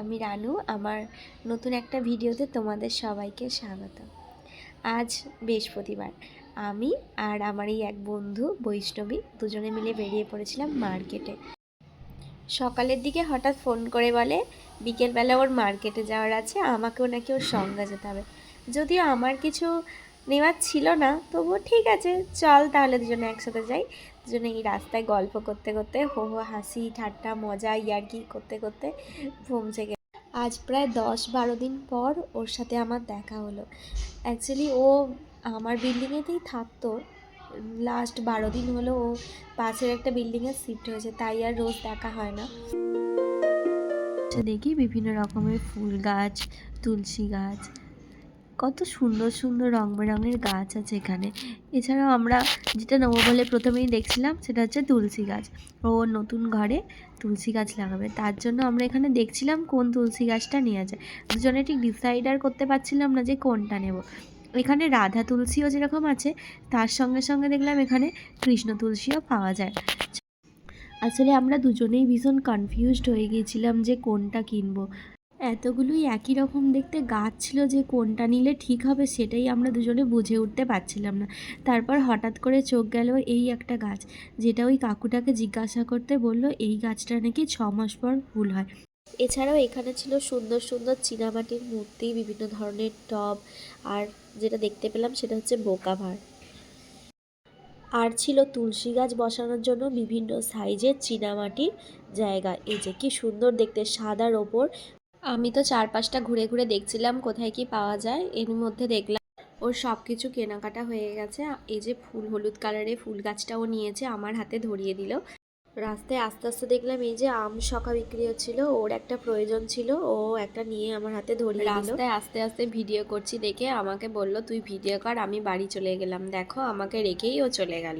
আমি রানু। আমার নতুন একটা ভিডিওতে তোমাদের সবাইকে স্বাগত। আজ বৃহস্পতিবার, আমি আর আমার এই এক বন্ধু বৈষ্ণবী দুজনে মিলে বেরিয়ে পড়েছিলাম মার্কেটে। সকালের দিকে হঠাৎ ফোন করে বলে বিকেলবেলা ওর মার্কেটে যাওয়ার আছে, আমাকেও নাকি ওর সঙ্গে যেতে হবে। যদিও আমার কিছু নেওয়ার ছিল না, তবুও ঠিক আছে চল তাহলে দুজনে একসাথে যাই। দুজনে এই রাস্তায় গল্প করতে করতে হো হো হাসি ঠাট্টা মজা ইয়ার্কি করতে করতে পৌঁছে গেল। আজ প্রায় 10-12 দিন পর ওর সাথে আমার দেখা হলো। অ্যাকচুয়ালি ও আমার বিল্ডিংয়েতেই থাকতো, লাস্ট 12 দিন হলো ও পাশের একটা বিল্ডিংয়ে শিফট হয়েছে, তাই আর রোজ দেখা হয় না। দেখি বিভিন্ন রকমের ফুল গাছ, তুলসী গাছ, কত সুন্দর সুন্দর রং বেরঙের গাছ আছে এখানে। এছাড়াও আমরা যেটা নেবো বলে প্রথমেই দেখছিলাম সেটা হচ্ছে তুলসী গাছ। ও নতুন ঘরে তুলসী গাছ লাগাবে, তার জন্য আমরা এখানে দেখছিলাম কোন তুলসী গাছটা নেওয়া যায়। দুজনে ঠিক ডিসাইড আর করতে পারছিলাম না যে কোনটা নেব। এখানে রাধা তুলসীও যেরকম আছে, তার সঙ্গে সঙ্গে দেখলাম এখানে কৃষ্ণ তুলসীও পাওয়া যায়। আসলে আমরা দুজনেই ভীষণ কনফিউজড হয়ে গিয়েছিলাম যে কোনটা কিনবো। এতগুলোই একই রকম দেখতে গাছ ছিল যে কোনটা নিলে ঠিক হবে সেটাই আমরা দুজনে বুঝে উঠতে পারছিলাম না। তারপর হঠাৎ করে চোখ গেল এই একটা গাছ, যেটা ওই কাকুটাকে জিজ্ঞাসা করতে বলল এই গাছটা নাকি 6 মাস পর ফুল হয়। এছাড়াও এখানে ছিল সুন্দর সুন্দর চীনামাটির মূর্তি, বিভিন্ন ধরনের টব, আর যেটা দেখতে পেলাম সেটা হচ্ছে বোকাভার। আর ছিল তুলসী গাছ বসানোর জন্য বিভিন্ন সাইজের চীনামাটির জায়গা। এই যে কি সুন্দর দেখতে, সাদার ওপর। আমি তো 4-5টা ঘুরে ঘুরে দেখছিলাম কোথায় কি পাওয়া যায়। এর মধ্যে দেখলাম ওর সব কিছু কেনাকাটা হয়ে গেছে। এই যে ফুল, হলুদ কালারের ফুল গাছটাও নিয়েছে, আমার হাতে ধরিয়ে দিল। রাস্তায় আস্তে আস্তে দেখলাম এই যে আম শকা বিক্রি হচ্ছিল, ওর একটা প্রয়োজন ছিল, ও একটা নিয়ে আমার হাতে ধরিয়ে দিল। রাস্তায় আস্তে আস্তে ভিডিও করছি দেখে আমাকে বলল তুই ভিডিও কর, আমি বাড়ি চলে গেলাম। দেখো আমাকে রেখেই ও চলে গেল।